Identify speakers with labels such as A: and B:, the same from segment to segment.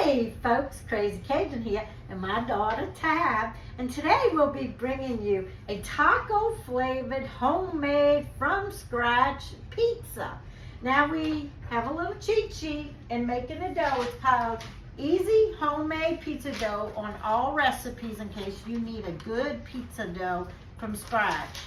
A: Hey folks, Crazy Cajun here, and my daughter Tab, and today we'll be bringing you a taco flavored homemade from scratch pizza. Now we have a little cheat sheet in making the dough. It's called Easy Homemade Pizza Dough on all recipes in case you need a good pizza dough from scratch.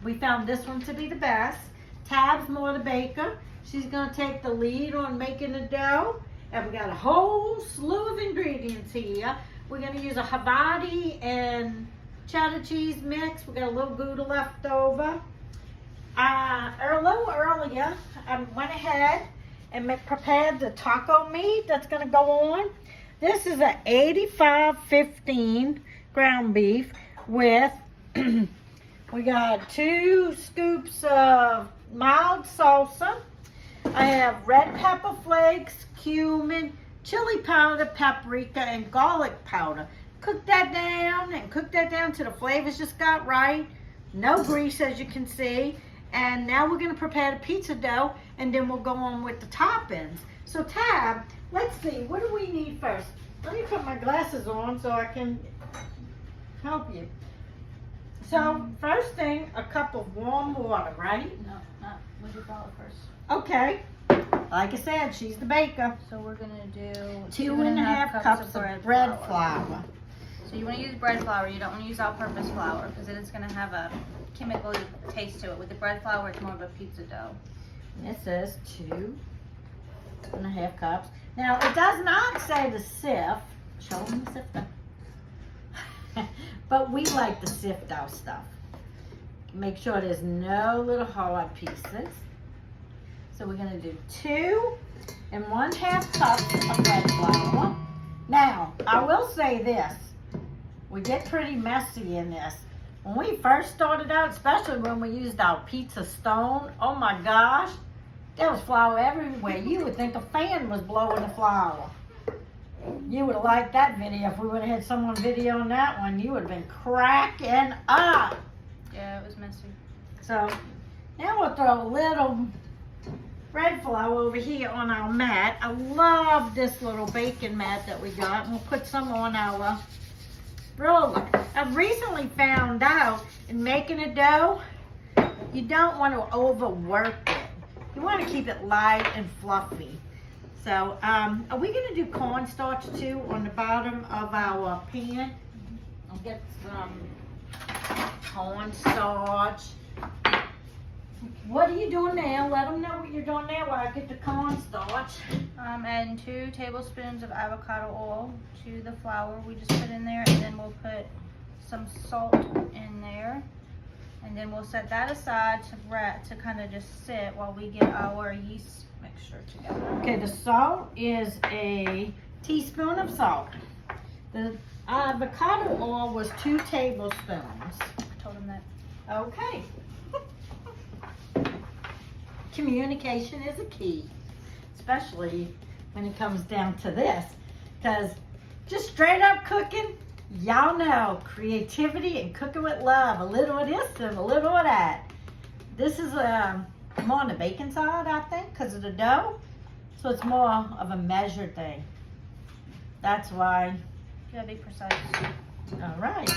A: We found this one to be the best. Tab's more the baker. She's gonna take the lead on making the dough. And we got a whole slew of ingredients here. We're gonna use a Havarti and cheddar cheese mix. We got a little Gouda left over. A little earlier, I went ahead and prepared the taco meat that's gonna go on. This is a 85-15 ground beef with, we got 2 scoops of mild salsa. I have red pepper flakes, cumin, chili powder, paprika, and garlic powder. Cook that down till the flavors just got right. No grease, as you can see. And now we're gonna prepare the pizza dough, and then we'll go on with the toppings. So Tab, let's see, what do we need first? Let me put my glasses on so I can help you. So first thing, a cup of warm water, right?
B: No, not with your flour first.
A: Okay. Like I said, she's the baker.
B: So we're gonna do
A: 2.5 cups of bread flour.
B: So you want to use bread flour. You don't want to use all-purpose flour because it's gonna have a chemical taste to it. With the bread flour, it's more of a pizza dough.
A: And it says 2.5 cups. Now it does not say to sift. Show them the sifter. But we like to sift our stuff. Make sure there's no little hard pieces. So we're gonna do 2.5 cups of bread flour. Now, I will say this, we get pretty messy in this. When we first started out, especially when we used our pizza stone, oh my gosh, there was flour everywhere. You would think a fan was blowing the flour. You would have liked that video. If we would have had someone video on that one, you would have been cracking up.
B: Yeah, it was messy.
A: So, now we'll throw a little bread flour over here on our mat. I love this little baking mat that we got. And we'll put some on our roller. I've recently found out in making a dough, you don't want to overwork it. You want to keep it light and fluffy. So, are we going to do cornstarch too on the bottom of our pan? I'll get some cornstarch. What are you doing now? Let them know what you're doing now while I get the cornstarch.
B: Adding 2 tablespoons of avocado oil to the flour we just put in there, and then we'll put some salt in there, and then we'll set that aside to kind of just sit while we get our yeast mixture together.
A: Okay, the salt is a teaspoon of salt. The avocado oil was 2 tablespoons.
B: I told him that.
A: Okay. Communication is a key, especially when it comes down to this, because just straight up cooking, y'all know creativity and cooking with love. A little of this and a little of that. This is more on the baking side, I think, because of the dough, so it's more of a measured thing. That's why.
B: You gotta be precise.
A: All right.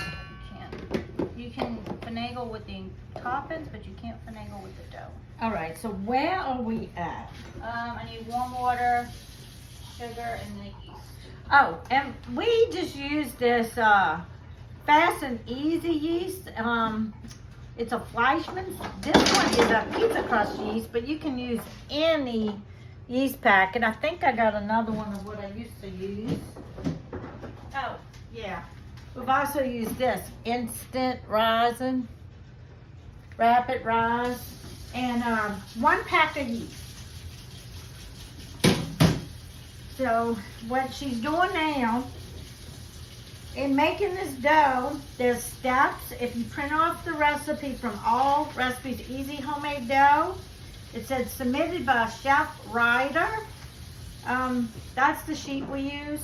B: You can finagle with the toppings, but you can't finagle with the dough.
A: All right, so where are we at?
B: I need warm water, sugar, and the yeast.
A: Oh, and we just use this Fast and Easy yeast. It's a Fleischmann's. This one is a pizza crust yeast, but you can use any yeast packet. I think I got another one of what I used to use. Oh, yeah. We've also used this Instant Rising, Rapid Rise, and 1 pack of yeast. So what she's doing now, in making this dough, there's steps. If you print off the recipe from All Recipes Easy Homemade Dough, it said submitted by Chef Ryder. That's the sheet we use.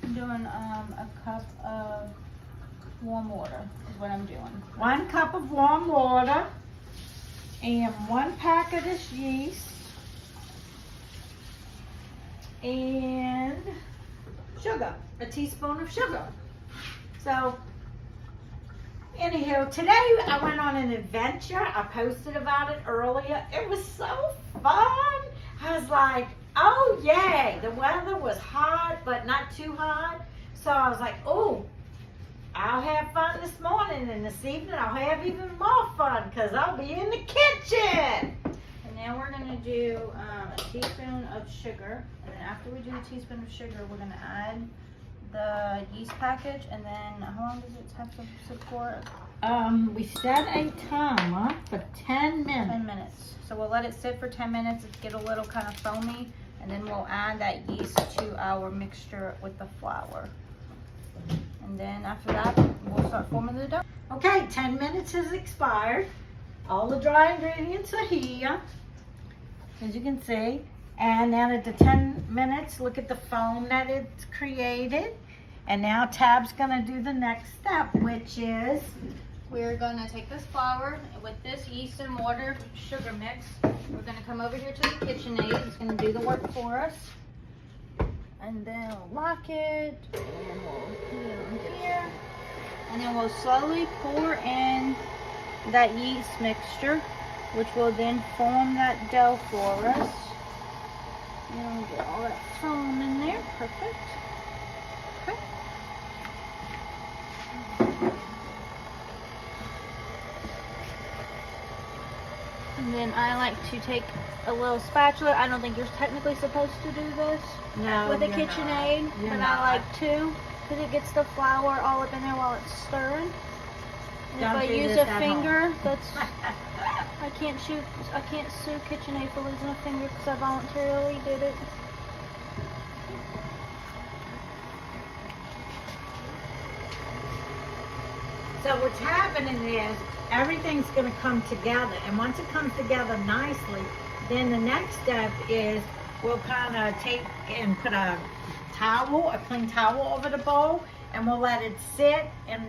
B: I'm doing a cup of warm water is what I'm doing.
A: 1 cup of warm water and 1 pack of this yeast and sugar, a teaspoon of sugar. So, anywho, today I went on an adventure. I posted about it earlier. It was so fun. I was like, oh yay. The weather was hot, but not too hot. So I was like, oh, I'll have fun this morning, and this evening I'll have even more fun because I'll be in the kitchen.
B: And now we're gonna do a teaspoon of sugar, and then after we do a teaspoon of sugar, we're gonna add the yeast package, and then how long does it have to sit for?
A: We set a timer for 10 minutes.
B: 10 minutes. So we'll let it sit for 10 minutes, get a little kind of foamy, and then we'll add that yeast to our mixture with the flour. And then after that, we'll start forming the dough.
A: Okay, 10 minutes has expired. All the dry ingredients are here, as you can see. And then at the 10 minutes, look at the foam that it's created. And now Tab's gonna do the next step, which is,
B: We're gonna take this flour with this yeast and water sugar mix. We're gonna come over here to the KitchenAid. It's gonna do the work for us. And then we'll lock it, and we'll put it on here. And then we'll slowly pour in that yeast mixture, which will then form that dough for us. And we'll get all that foam in there, perfect. Okay. And then I like to take a little spatula. I don't think you're technically supposed to do this
A: no,
B: with a
A: you're
B: KitchenAid,
A: not. You're
B: but
A: not.
B: I like to because it gets the flour all up in there while it's stirring. And
A: Don't
B: if I
A: do
B: use
A: this
B: a
A: at
B: finger,
A: home.
B: that's I can't sue KitchenAid for losing a finger because I voluntarily did it.
A: So what's happening is everything's going to come together, and once it comes together nicely, then the next step is we'll kind of take and put a clean towel over the bowl, and we'll let it sit and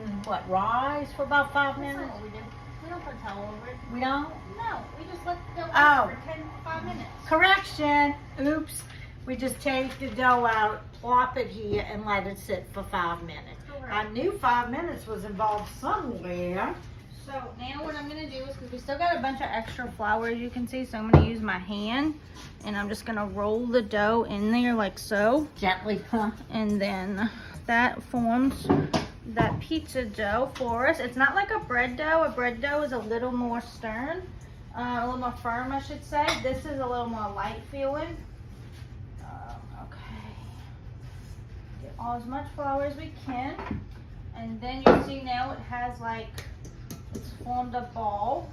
A: rise for about 5
B: That's
A: minutes.
B: not what we do. We don't put a towel over it.
A: We don't?
B: No, we just let the dough
A: Oh.
B: rest for 5 minutes.
A: Correction. Oops. We just take the dough out, plop it here, and let it sit for 5 minutes.
B: Correct.
A: I knew 5 minutes was involved somewhere.
B: So now what I'm gonna do is, because we still got a bunch of extra flour as you can see, so I'm gonna use my hand and I'm just gonna roll the dough in there like so.
A: Gently, huh?
B: And then that forms that pizza dough for us. It's not like a bread dough. A bread dough is a little more stern, a little more firm I should say. This is a little more light feeling. Okay. Get all as much flour as we can. And then you see now it has like, it's formed a ball.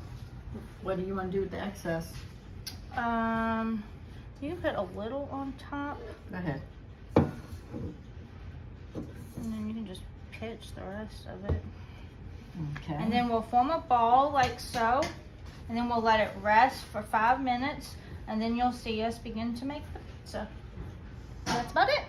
A: What do you want to do with the excess?
B: You can put a little on top,
A: Go ahead.
B: and then you can just pitch the rest of it.
A: Okay.
B: And then we'll form a ball like so, and then we'll let it rest for 5 minutes, and then you'll see us begin to make the pizza. That's about it.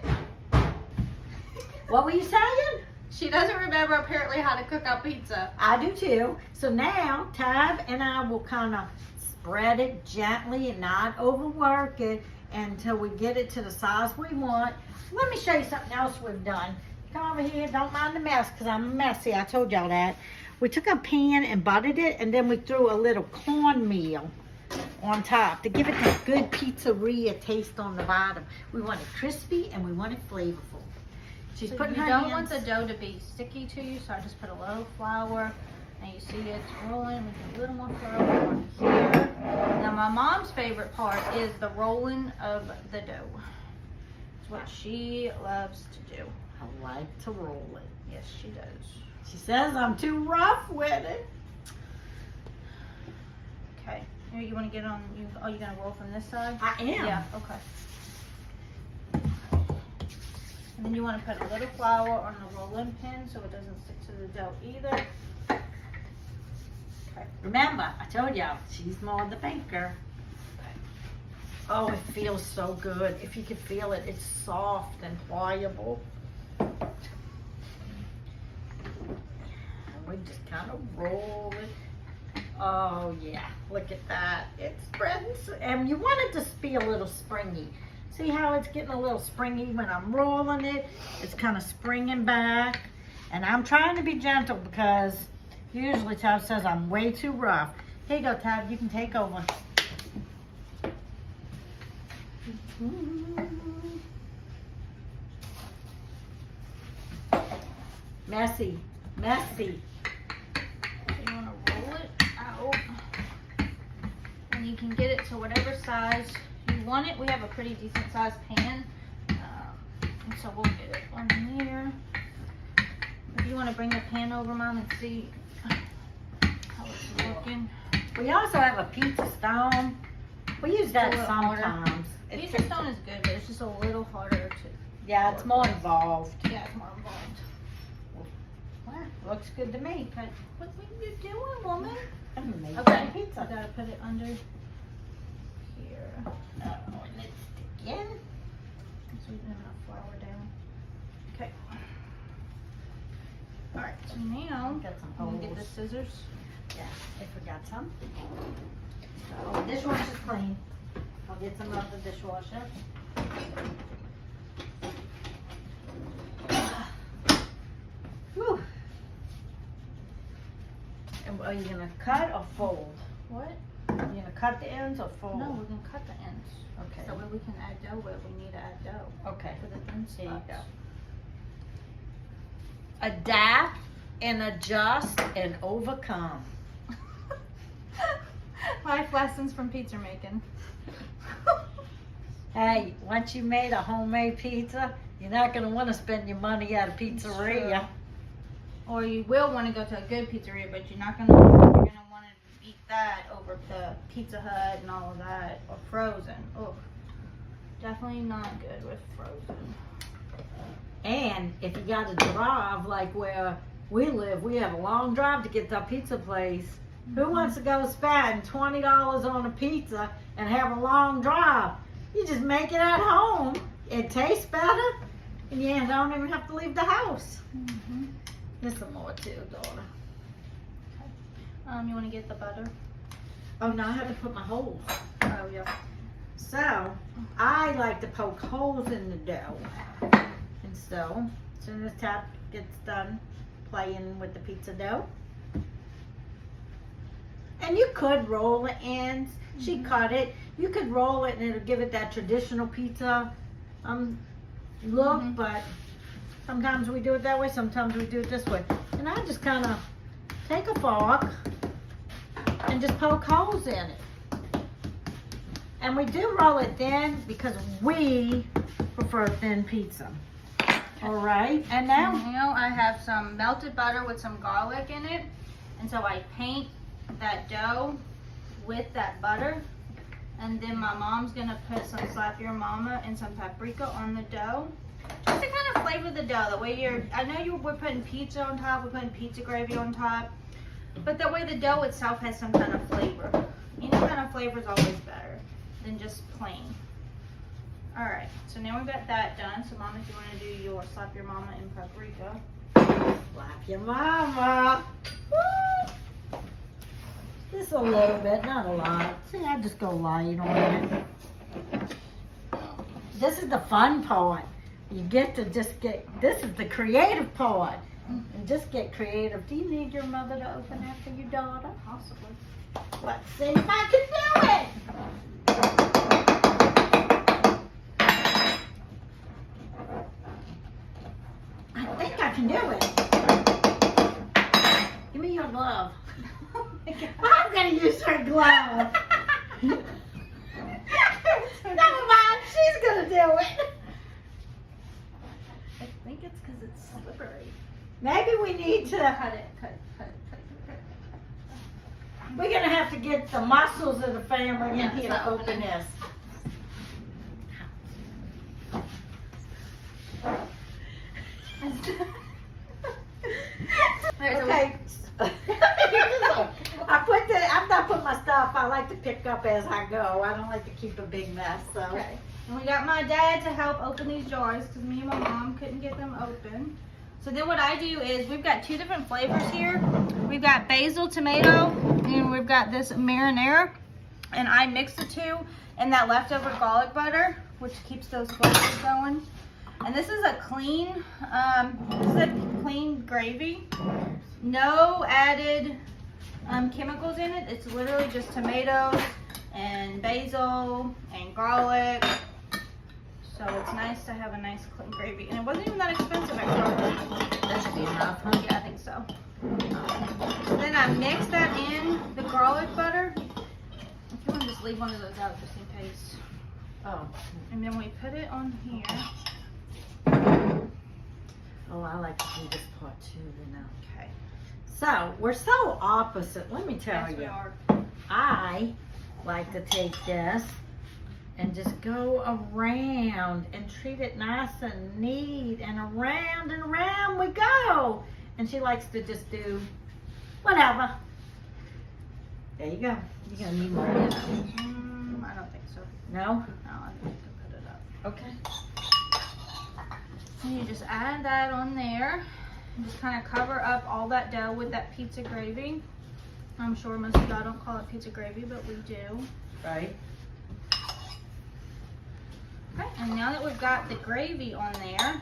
A: What were you saying?
B: She doesn't remember apparently how to cook a pizza.
A: I do too. So now Tab and I will kind of spread it gently and not overwork it until we get it to the size we want. Let me show you something else we've done. Come over here, don't mind the mess because I'm messy. I told y'all that. We took a pan and buttered it, and then we threw a little cornmeal on top to give it that good pizzeria taste on the bottom. We want it crispy and we want it flavorful. She's
B: So
A: putting
B: you
A: her
B: don't
A: hands.
B: want the dough to be sticky to you, so I just put a little flour, and you see it's rolling. We put a little more flour on here. Now my mom's favorite part is the rolling of the dough. It's what she loves to do.
A: I like to roll it.
B: Yes, she does.
A: She says I'm too rough with it.
B: Okay. Here, you want to get on? You are you gonna roll from this side?
A: I am.
B: Yeah. Okay. And then you want to put a little flour on the rolling pin so it doesn't stick to the dough either. Okay.
A: Remember, I told y'all, she's more the baker. Oh, it feels so good. If you could feel it, it's soft and pliable. And we just kind of roll it. Oh yeah, look at that. It's spreading, and you want it to be a little springy. See how it's getting a little springy when I'm rolling it? It's kind of springing back. And I'm trying to be gentle because usually Tab says I'm way too rough. Here you go, Tab. You can take over. Messy, messy.
B: So you want to roll it out, and you can get it to whatever size you want it. We have a pretty decent sized pan, and so we'll get it on there. If you want to bring the pan over, Mom, and see how it's looking.
A: We also have a pizza stone. We use that
B: It's a little harder.
A: sometimes.
B: Pizza stone is good, but it's just a little harder to.
A: Yeah, it's more involved.
B: Yeah, it's more involved.
A: Well, looks good to me.
B: Okay. What are you doing, woman?
A: I'm making
B: Okay.
A: pizza.
B: I gotta put it under here.
A: Oh, and it's sticking.
B: So we don't have flour down. Okay. Alright, so now
A: Got some
B: I'm gonna get the
A: holes.
B: scissors.
A: Yeah, I forgot some. Oh, the dishwasher's clean. I'll get some out of the dishwasher. Whew. And are you gonna cut or fold?
B: What?
A: Are you gonna cut the ends or fold?
B: No, we're gonna cut the ends.
A: Okay.
B: So that we can add dough where we need to add dough.
A: Okay.
B: For the thin
A: There you
B: spots.
A: go. Adapt and adjust and overcome.
B: Life lessons from pizza making.
A: Hey, once you made a homemade pizza, you're not gonna wanna spend your money at a pizzeria.
B: Or you will want to go to a good pizzeria, but you're gonna want to eat that over the Pizza Hut and all of that, or frozen. Oh, definitely not good with frozen.
A: And if you got a drive, like where we live, we have a long drive to get to our pizza place. Who wants to go spend $20 on a pizza and have a long drive? You just make it at home. It tastes better, and you don't even have to leave the house.
B: Mm-hmm.
A: There's some more too, daughter.
B: You want to get the butter?
A: Oh, now I have to put my holes.
B: Oh, yeah.
A: So, I like to poke holes in the dough. And so, as soon as Tap gets done playing with the pizza dough. And you could roll the ends. She cut it. You could roll it and it'll give it that traditional pizza look,
B: Mhm.
A: but sometimes we do it that way, sometimes we do it this way. And I just kind of take a fork and just poke holes in it. And we do roll it thin because we prefer thin pizza. All right, and now
B: Now I have some melted butter with some garlic in it, and so I paint that dough with that butter, and then my mom's gonna put some Slap Your Mama and some paprika on the dough, just to kind of flavor the dough. The way I know we're putting pizza on top, we're putting pizza gravy on top, but that way the dough itself has some kind of flavor. Any kind of flavor is always better than just plain. All right, so now we've got that done. So Mom, if you want to do your Slap Your Mama and paprika.
A: slap your mama. Woo! Just a little bit, not a lot. See, I just go light on it. This is the fun part. You get to just get, this is the creative part. And just get creative. Do you need your mother to open after your daughter?
B: Possibly.
A: Let's see if I can do it. I think I can do it. Give me your glove. I'm gonna use her glove. Never mind, she's gonna do it.
B: I think it's because it's slippery.
A: Maybe we need to,
B: Cut it.
A: we're gonna have to get the muscles of the family in
B: Yeah,
A: here
B: it's
A: to
B: not
A: open
B: opening.
A: this. Okay. I'm not putting my stuff. I like to pick up as I go. I don't like to keep a big mess. So.
B: Okay. And we got my dad to help open these jars because me and my mom couldn't get them open. So then what I do is we've got two different flavors here. We've got basil tomato and we've got this marinara. And I mix the two and that leftover garlic butter which keeps those flavors going. And this is a clean, gravy. No added chemicals in it. It's literally just tomatoes and basil and garlic. So it's nice to have a nice clean gravy. And it wasn't even that expensive at Kroger.
A: That should be enough, huh?
B: Yeah, I think so. So then I mix that in the garlic butter. If you want to just leave one of those out just in case.
A: Oh.
B: And then we put it on here.
A: Oh, I like to do this part too, you know.
B: Okay.
A: So, we're so opposite, let me tell
B: Yes, we
A: you.
B: are.
A: I like to take this and just go around and treat it nice and neat, and around we go. And she likes to just do whatever. There you go. You're gonna need more of that.
B: I don't think so.
A: No?
B: No, I think to put it up.
A: Okay.
B: And you just add that on there. And just kind of cover up all that dough with that pizza gravy. I'm sure most of y'all don't call it pizza gravy, but we do.
A: Right.
B: Okay, and now that we've got the gravy on there,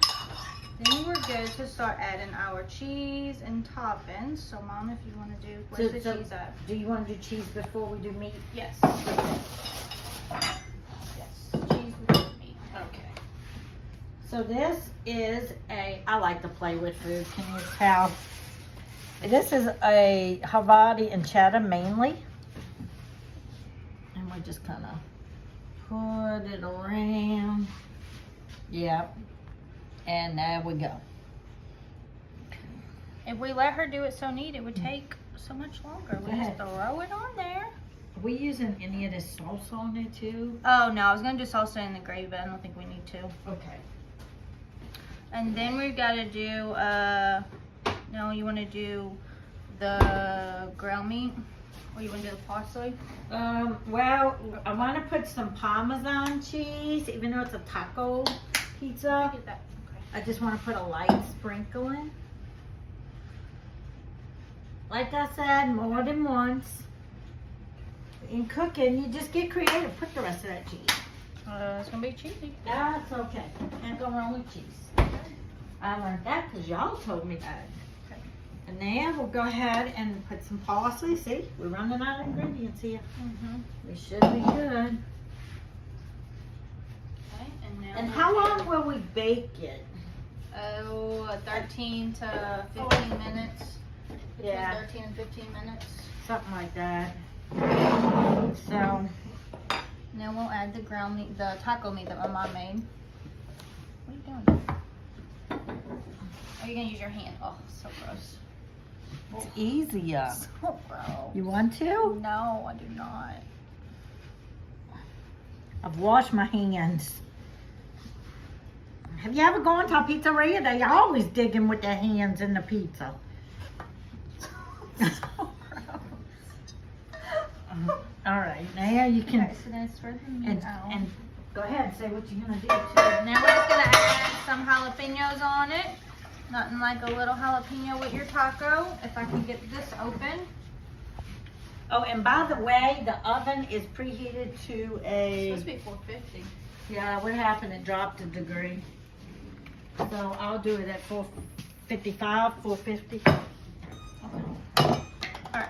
B: then we're good to start adding our cheese and toppings. So, Mom, if you want to do, where's the cheese at?
A: Do you want to do cheese before we do meat?
B: Yes. Yes, cheese with meat.
A: Okay. So this is I like to play with food, can you tell? This is a Havarti and cheddar mainly. And we're just kind of put it around. Yep. And there we go.
B: If we let her do it so neat, it would take so much longer. We
A: Go
B: just
A: ahead.
B: throw it on there.
A: Are we using any of this salsa on it too?
B: Oh, no, I was going to do salsa in the gravy, but I don't think we need to.
A: Okay.
B: And then we've got to do, no, you want to do the ground meat? Or you want to do the parsley?
A: Well, I want to put some Parmesan cheese, even though it's a taco pizza.
B: Get that. Okay.
A: I just want to put a light sprinkle in. Like I said, more than once. In cooking, you just get creative. Put the rest of that cheese.
B: It's going to be cheesy.
A: That's okay. Can't go wrong with cheese. I learned that because y'all told me that.
B: Okay.
A: And then we'll go ahead and put some parsley. See, we're running out of ingredients here. We should be good.
B: Okay, and now.
A: And how long will we bake it?
B: 13 to 15 minutes. Between
A: Yeah.
B: 13 and 15 minutes.
A: Something like that. So,
B: Now we'll add the ground meat, the taco meat that my mom made. What are you doing? Are you gonna use your hand? Oh, so gross.
A: it's easier.
B: So gross.
A: You want to?
B: No, I do not.
A: I've washed my hands. Have you ever gone to a pizzeria? They always digging with their hands in the pizza. All right, now you can,
B: Okay, so then spread the meat out.
A: and go ahead, say what you're gonna do.
B: Now we're just gonna add some jalapenos on it. Nothing like a little jalapeno with your taco. If I can get this open.
A: Oh, and by the way, the oven is preheated to
B: It's supposed to
A: a,
B: be 450.
A: yeah, what happened? It dropped a degree. So I'll do it at 455, 450.
B: Alright.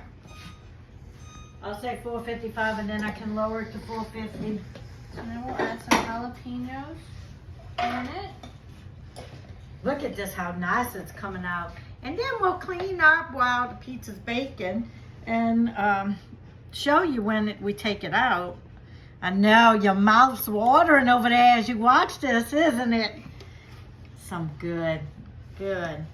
A: I'll say 455 and then I can lower it to 450.
B: So then we'll add some jalapenos on it.
A: Look at this, how nice it's coming out. And then we'll clean up while the pizza's baking and show you when we take it out. I know your mouth's watering over there as you watch this, isn't it? Some good.
B: And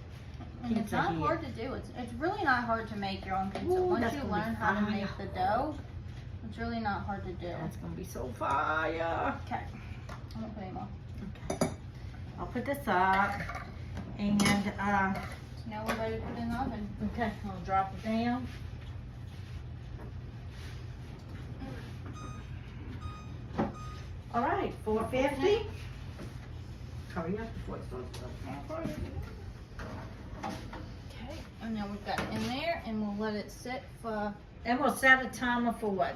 B: it's
A: Pizza
B: not
A: here.
B: hard to do. It's really not hard to make your own pizza.
A: Ooh,
B: Once
A: that's
B: you
A: gonna be
B: learn how to
A: fire.
B: make the dough, it's really not hard to do.
A: That's gonna be so fire.
B: Okay. I won't put any more.
A: Okay. I'll put this up and
B: So now we're ready to put it in the oven.
A: okay, I'll drop it down. All right, 450. Hurry up before it starts up.
B: Okay. And now we've got it in there and we'll let it sit for
A: And we'll set a timer for what?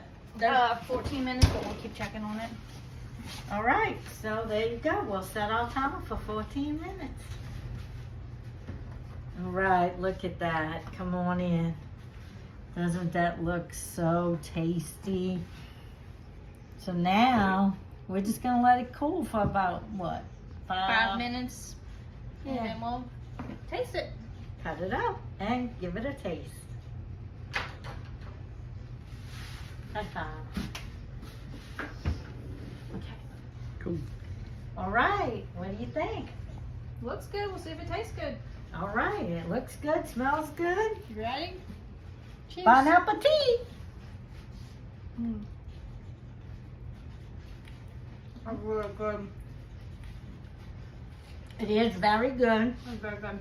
B: 14 minutes, but we'll keep checking on it.
A: All right, so there you go. We'll set our timer for 14 minutes. All right, look at that. Come on in. Doesn't that look so tasty? So now we're just gonna let it cool for about what?
B: 5 minutes. And
A: Yeah.
B: then we'll taste it.
A: Cut it out and give it a taste. High five. Okay.
C: Cool.
A: All right. What do you think?
B: Looks good. We'll see if it tastes good.
A: All right. It looks good. Smells good.
B: You ready? Cheers.
A: Bon appetit.
B: Mm. That's really good.
A: It is very good.
B: That's very good.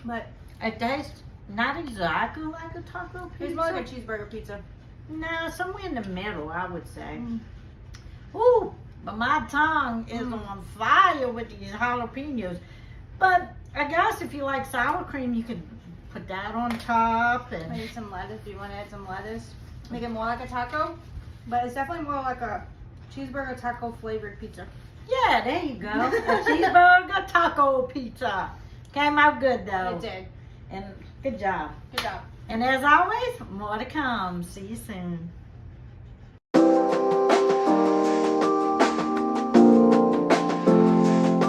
B: But
A: It tastes not exactly like a taco pizza.
B: it's more like a cheeseburger pizza.
A: No, somewhere in the middle, I would say.
B: Mm.
A: Ooh, but my tongue is
B: Mm.
A: on fire with these jalapenos. But I guess if you like sour cream, you could put that on top. And
B: Maybe some lettuce if you want to add some lettuce. Make it more like a taco. But it's definitely more like a cheeseburger taco flavored pizza.
A: yeah, there you go. A cheeseburger taco pizza. Came out good though.
B: It did.
A: And good job.
B: Good job.
A: And as always, more to come. See you soon.